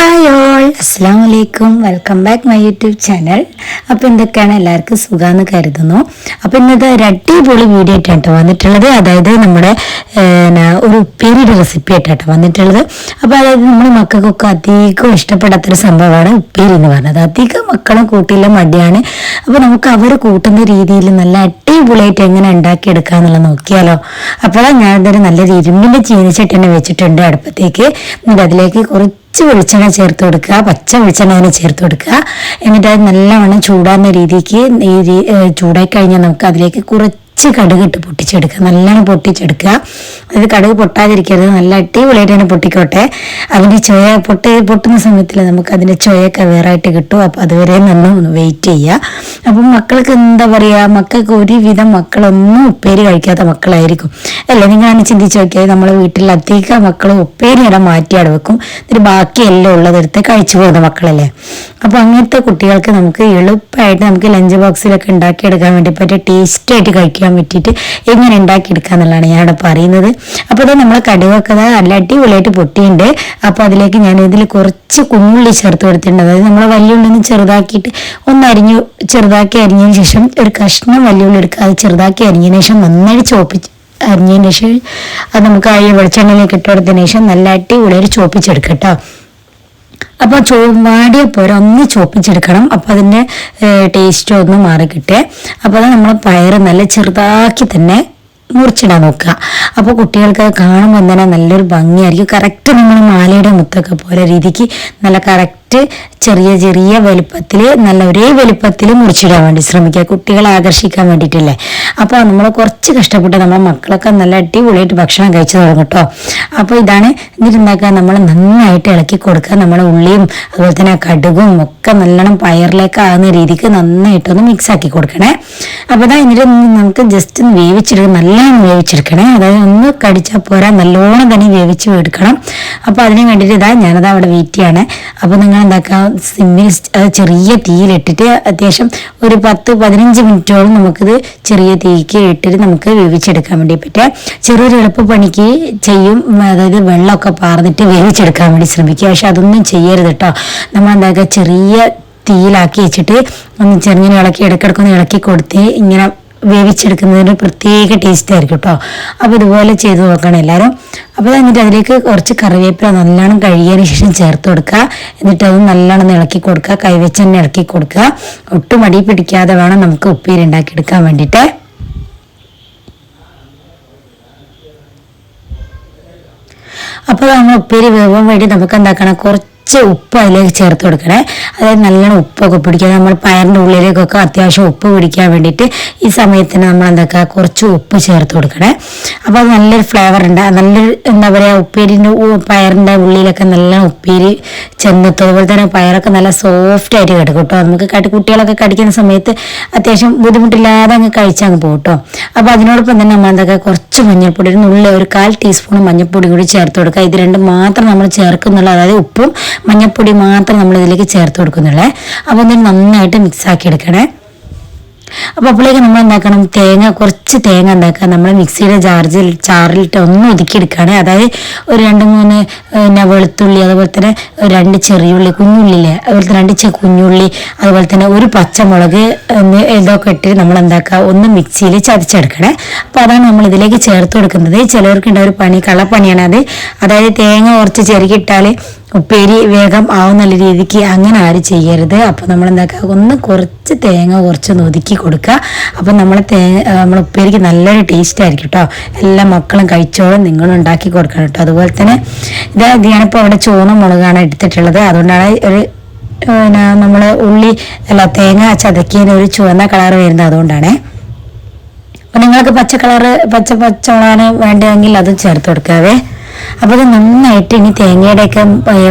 Hi all, അസ്സാം വലൈക്കും. Welcome back my YouTube channel. അപ്പോൾ എന്തൊക്കെയാണ്, എല്ലാവർക്കും സുഖമെന്ന് കരുതുന്നു. അപ്പോൾ ഇന്നത്തെ ഒരു അടിപൊളി വീഡിയോ ആയിട്ടാണ് വന്നിട്ടുള്ളത്. അതായത് നമ്മുടെ ഒരു ഉപ്പേരിയുടെ റെസിപ്പി ആയിട്ടാണ് വന്നിട്ടുള്ളത്. അപ്പോൾ അതായത് നമ്മുടെ മക്കൾക്കൊക്കെ അധികം ഇഷ്ടപ്പെടാത്തൊരു സംഭവമാണ് ഉപ്പേരി എന്ന് പറഞ്ഞത്. അധികം മക്കളും കൂട്ടില്ല, മടിയാണ്. അപ്പോൾ നമുക്ക് അവർ കൂട്ടുന്ന രീതിയിൽ നല്ല അടിപൊളിയായിട്ട് എങ്ങനെ ഉണ്ടാക്കിയെടുക്കുക എന്നുള്ളത് നോക്കിയാലോ. അപ്പോൾ ഞാൻ ഇതൊരു നല്ല ഇരുമ്പിൻ്റെ ചീനിച്ചട്ടി തന്നെ വെച്ചിട്ടുണ്ട് അടുപ്പത്തേക്ക്. എന്നിട്ട് അതിലേക്ക് കുറച്ച് വെളിച്ചെണ്ണ ചേർത്ത് കൊടുക്കുക, പച്ച വെളിച്ചെണ്ണ അതിന് ചേർത്ത് കൊടുക്കുക. എന്നിട്ട് അത് നല്ലവണ്ണം ചൂടാകുന്ന രീതിക്ക് ചൂടായി കഴിഞ്ഞാൽ നമുക്ക് അതിലേക്ക് കുറച്ച് കടുക് ഇട്ട് പൊട്ടിച്ചെടുക്കുക, നല്ലോണം പൊട്ടിച്ചെടുക്കുക. അത് കടുക് പൊട്ടാതിരിക്കരുത്, നല്ല അടിപൊളിയായിട്ട് തന്നെ പൊട്ടിക്കോട്ടെ. അതിൻ്റെ ചുയ പൊട്ടുന്ന സമയത്തിൽ നമുക്ക് അതിൻ്റെ ചുയൊക്കെ വേറായിട്ട് കിട്ടും. അപ്പോൾ അതുവരെ ഒന്ന് വെയിറ്റ് ചെയ്യുക. അപ്പം മക്കൾക്ക് എന്താ പറയുക, മക്കൾക്ക് ഒരുവിധം മക്കളൊന്നും ഉപ്പേരി കഴിക്കാത്ത മക്കളായിരിക്കും അല്ലേ. നിങ്ങളാണ് ചിന്തിച്ച് നോക്കിയാൽ നമ്മളെ വീട്ടിൽ അധികം മക്കൾ ഉപ്പേരി ഇടം മാറ്റിയാട് വെക്കും, എന്നിട്ട് ബാക്കിയെല്ലാം ഉള്ളതെടുത്ത് കഴിച്ചു പോകുന്ന മക്കളല്ലേ. അപ്പോൾ അങ്ങനത്തെ കുട്ടികൾക്ക് നമുക്ക് എളുപ്പമായിട്ട് നമുക്ക് ലഞ്ച് ബോക്സിലൊക്കെ ഉണ്ടാക്കിയെടുക്കാൻ വേണ്ടി പറ്റിയ ടേസ്റ്റായിട്ട് കഴിക്കാൻ പറ്റിയിട്ട് എങ്ങനെ ഉണ്ടാക്കിയെടുക്കുക എന്നുള്ളതാണ് ഞാനിവിടെ പറയുന്നത്. അപ്പോൾ അത് നമ്മളെ കടുകൊക്കെ നല്ല അടിപൊളിയായിട്ട് പൊട്ടിയുണ്ട്. അപ്പോൾ അതിലേക്ക് ഞാൻ ഇതിൽ കുറച്ച് കുഞ്ഞുള്ളി ചേർത്ത് കൊടുത്തിട്ടുണ്ട്. അതായത് നമ്മളെ വലിയുള്ളിന്ന് ചെറുതാക്കിയിട്ട് ചെറുതാക്കി അരിഞ്ഞതിന് ശേഷം ഒരു കഷ്ണം വലിയുള്ളി എടുക്കുക. അത് ചെറുതാക്കി അരിഞ്ഞതിന് ശേഷം നന്നായിട്ട് അരിഞ്ഞതിന് ശേഷം അത് നമുക്ക് വെളിച്ചെണ്ണയിലേക്ക് ഇട്ട് കൊടുത്തതിന് ശേഷം നല്ല അടിപൊളിയായിട്ട് ചോപ്പിച്ചെടുക്കുക കേട്ടോ. അപ്പോൾ വാടിയ പോരെ ഒന്ന് ചോപ്പിച്ചെടുക്കണം. അപ്പോൾ അതിൻ്റെ ടേസ്റ്റ് ഒന്ന് മാറി കിട്ടേ. അപ്പോൾ അത് നമ്മൾ പയറ് നല്ല ചെറുതാക്കി തന്നെ മുറിച്ചിടാൻ നോക്കുക. അപ്പോൾ കുട്ടികൾക്ക് കാണുമ്പോൾ തന്നെ നല്ലൊരു ഭംഗിയായിരിക്കും. കറക്റ്റ് നമ്മൾ മാലയുടെ മുത്തൊക്കെ പോലെ രീതിക്ക് നല്ല കറക്റ്റ് ചെറിയ ചെറിയ വലുപ്പത്തിൽ നല്ല ഒരേ വലുപ്പത്തിൽ മുറിച്ചിടാൻ വേണ്ടി ശ്രമിക്കുക, കുട്ടികളെ ആകർഷിക്കാൻ വേണ്ടിയിട്ടല്ലേ. അപ്പോൾ നമ്മൾ കുറച്ച് കഷ്ടപ്പെട്ട് നമ്മുടെ മക്കളൊക്കെ നല്ല അടിപൊളിയായിട്ട് ഭക്ഷണം കഴിച്ചു തുടങ്ങും കേട്ടോ. അപ്പോൾ ഇതാണ് എന്നിട്ടുണ്ടാക്കുക, നമ്മൾ നന്നായിട്ട് ഇളക്കി കൊടുക്കുക. നമ്മുടെ ഉള്ളിയും അതുപോലെ തന്നെ കടുകും ഒക്കെ നല്ലോണം പയറിലേക്ക് ആകുന്ന രീതിക്ക് നന്നായിട്ടൊന്ന് മിക്സ് ആക്കി കൊടുക്കണേ. അപ്പോൾ ഇതാ എന്നിട്ട് നമുക്ക് ജസ്റ്റ് ഒന്ന് വേവിച്ചെടുക്കണം, നല്ലോണം വേവിച്ചെടുക്കണേ. അതായത് ഒന്ന് കടിച്ചാൽ പോരാ, നല്ലോണം തന്നെ വേവിച്ച് എടുക്കണം. അപ്പോൾ അതിന് വേണ്ടിയിട്ട് ഞാനത് അവിടെ വെയിറ്റ് ചെയ്യാണ്. അപ്പോൾ നിങ്ങൾ എന്താക്കാം, സിമ്മിൽ ചെറിയ തീയിലിട്ടിട്ട് അത്യാവശ്യം ഒരു 10-15 മിനിറ്റോളം നമുക്കിത് ചെറിയ തീക്ക് ഇട്ടിട്ട് നമുക്ക് വേവിച്ചെടുക്കാൻ വേണ്ടി പറ്റുക. ചെറിയൊരു എളുപ്പപ്പണിക്ക് ചെയ്യും, അതായത് വെള്ളമൊക്കെ പാർന്നിട്ട് വേവിച്ചെടുക്കാൻ വേണ്ടി ശ്രമിക്കുക. പക്ഷെ അതൊന്നും ചെയ്യരുത് കേട്ടോ. നമ്മൾ എന്താക്കുക, ചെറിയ തീയിലാക്കി വെച്ചിട്ട് ഒന്ന് ചെറുങ്ങനെ ഇളക്കി ഇടയ്ക്കിടക്കൊന്ന് ഇളക്കി കൊടുത്ത് ഇങ്ങനെ വേവിച്ചെടുക്കുന്നതിന് പ്രത്യേക ടേസ്റ്റ് ആയിരിക്കും കേട്ടോ. അപ്പോൾ ഇതുപോലെ ചെയ്ത് നോക്കണം എല്ലാവരും. അപ്പോൾ എന്നിട്ട് അതിലേക്ക് കുറച്ച് കറിവേപ്പില നല്ലോണം കഴുകിയതിന് ശേഷം ചേർത്ത് കൊടുക്കുക. എന്നിട്ട് അത് നല്ലോണം ഇളക്കി കൊടുക്കുക, കൈവച്ച് തന്നെ ഇളക്കി കൊടുക്കുക. ഒട്ടും മടി പിടിക്കാതെ വേണം നമുക്ക് ഉപ്പേരി ഉണ്ടാക്കിയെടുക്കാൻ വേണ്ടിയിട്ട്. അപ്പോൾ നമ്മൾ ഉപ്പേരി വേവാൻ വേണ്ടി നമുക്ക് എന്താക്കണം, കുറച്ച് ഉപ്പ് അതിലേക്ക് ചേർത്ത് കൊടുക്കണേ. അതായത് നല്ലോണം ഉപ്പൊക്കെ പിടിക്കുക. നമ്മൾ പയറിൻ്റെ ഉള്ളിലേക്കൊക്കെ അത്യാവശ്യം ഉപ്പ് പിടിക്കാൻ വേണ്ടിയിട്ട് ഈ സമയത്തിന് നമ്മൾ എന്താക്കുക, കുറച്ച് ഉപ്പ് ചേർത്ത് കൊടുക്കണേ. അപ്പോൾ അത് നല്ലൊരു ഫ്ലേവർ ഉണ്ട്, നല്ലൊരു എന്താ പറയുക, ഉപ്പേരിൻ്റെ പയറിൻ്റെ ഉള്ളിലൊക്കെ നല്ല ഉപ്പേരി ചെന്നെത്തും. അതുപോലെ തന്നെ പയറൊക്കെ നല്ല സോഫ്റ്റ് ആയിട്ട് കിടക്കും കേട്ടോ. നമുക്ക് കുട്ടികളൊക്കെ കടിക്കുന്ന സമയത്ത് അത്യാവശ്യം ബുദ്ധിമുട്ടില്ലാതെ അങ്ങ് കഴിച്ചങ്ങ് പോകും കേട്ടോ. അപ്പോൾ അതിനോടൊപ്പം തന്നെ നമ്മൾ എന്താക്കുക, കുറച്ച് മഞ്ഞൾപ്പൊടി, ഒരു 1/4 ടീസ്പൂൺ മഞ്ഞൾപ്പൊടി കൂടി ചേർത്ത് കൊടുക്കുക. ഇത് രണ്ടും മാത്രം നമ്മൾ ചേർക്കുന്നുള്ളൂ, അതായത് ഉപ്പും മഞ്ഞൾപ്പൊടി മാത്രം നമ്മൾ ഇതിലേക്ക് ചേർത്ത് കൊടുക്കുന്നുള്ളേ. അപ്പോൾ ഇതിന് നന്നായിട്ട് മിക്സ് ആക്കി എടുക്കണേ. അപ്പോൾ അപ്പോഴേക്ക് നമ്മൾ എന്താക്കണം, കുറച്ച് തേങ്ങ ഉണ്ടാക്കുക, നമ്മൾ മിക്സിയുടെ ചാറിലിട്ട് ഒന്ന് ഒതുക്കിയെടുക്കുകയാണ്. അതായത് ഒരു 2-3 വെളുത്തുള്ളി, അതുപോലെ തന്നെ 2 ചെറിയുള്ളി, കുഞ്ഞുള്ളില്ലേ, അതുപോലെ 2 കുഞ്ഞുള്ളി, അതുപോലെ തന്നെ ഒരു പച്ചമുളക് ഇതൊക്കെ ഇട്ട് നമ്മൾ എന്താക്കുക, ഒന്ന് മിക്സിയിൽ ചതച്ചെടുക്കണേ. അപ്പോൾ അതാണ് നമ്മൾ ഇതിലേക്ക് ചേർത്ത് കൊടുക്കുന്നത്. ചിലവർക്കുണ്ട് ഒരു കള്ളപ്പണിയാണ് അത്. അതായത് തേങ്ങ കുറച്ച് ചെറുകിട്ടാൽ ഉപ്പേരി വേഗം ആവുന്ന രീതിക്ക് അങ്ങനെ ആരും ചെയ്യരുത്. അപ്പോൾ നമ്മൾ എന്താക്കുക, ഒന്ന് കുറച്ച് തേങ്ങ കുറച്ചൊന്ന് ഒതുക്കി കൊടുക്കുക. അപ്പം നമ്മൾ ഉപ്പേരിക്ക് നല്ലൊരു ടേസ്റ്റ് ആയിരിക്കും കേട്ടോ. എല്ലാ മക്കളും കഴിച്ചോളും, നിങ്ങളും ഉണ്ടാക്കി കൊടുക്കണം കേട്ടോ. അതുപോലെ തന്നെ ഞാനിപ്പോൾ അവിടെ ചുവന്ന മുളകാണ് എടുത്തിട്ടുള്ളത്. അതുകൊണ്ടാണ് ഒരു നമ്മൾ തേങ്ങ ചതക്കിയതിന് ഒരു ചുവന്ന കളർ വരുന്നത്, അതുകൊണ്ടാണ്. അപ്പം നിങ്ങൾക്ക് പച്ചമുളകാണ് വേണ്ടതെങ്കിൽ അതും ചേർത്ത് കൊടുക്കാവേ. അപ്പോൾ അത് നന്നായിട്ട് ഇനി തേങ്ങയുടെയൊക്കെ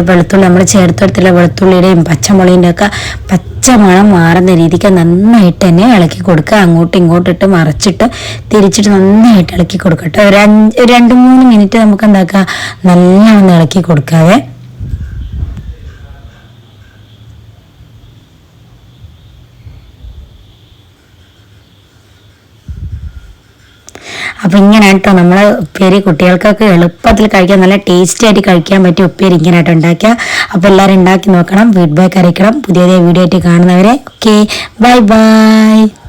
വെളുത്തുള്ളി നമ്മൾ ചേർത്തെടുത്തുള്ള വെളുത്തുള്ളിയുടെയും പച്ചമുളകിൻ്റെ ഒക്കെ പച്ചമണം മാറുന്ന രീതിക്ക് നന്നായിട്ട് തന്നെ ഇളക്കി കൊടുക്കുക. അങ്ങോട്ടും ഇങ്ങോട്ടും ഇട്ട് മറച്ചിട്ട് തിരിച്ചിട്ട് നന്നായിട്ട് ഇളക്കി കൊടുക്കട്ടെ. ഒരു 2-3 മിനിറ്റ് നമുക്ക് എന്താക്കുക, നല്ലോണം ഇളക്കി കൊടുക്കാവേ. അപ്പോൾ ഇങ്ങനെ കേട്ടോ നമ്മളെ ഉപ്പേരി കുട്ടികൾക്കൊക്കെ എളുപ്പത്തിൽ കഴിക്കാൻ നല്ല ടേസ്റ്റി ആയിട്ട് കഴിക്കാൻ പറ്റിയ ഉപ്പേരി ഇങ്ങനെ ആയിട്ട് ഉണ്ടാക്കുക. അപ്പോൾ എല്ലാവരും ഉണ്ടാക്കി നോക്കണം, ഫീഡ്ബാക്ക് അറിയിക്കണം. പുതിയ വീഡിയോ ആയിട്ട് കാണുന്നവരെ ഓക്കെ, ബൈ ബൈ.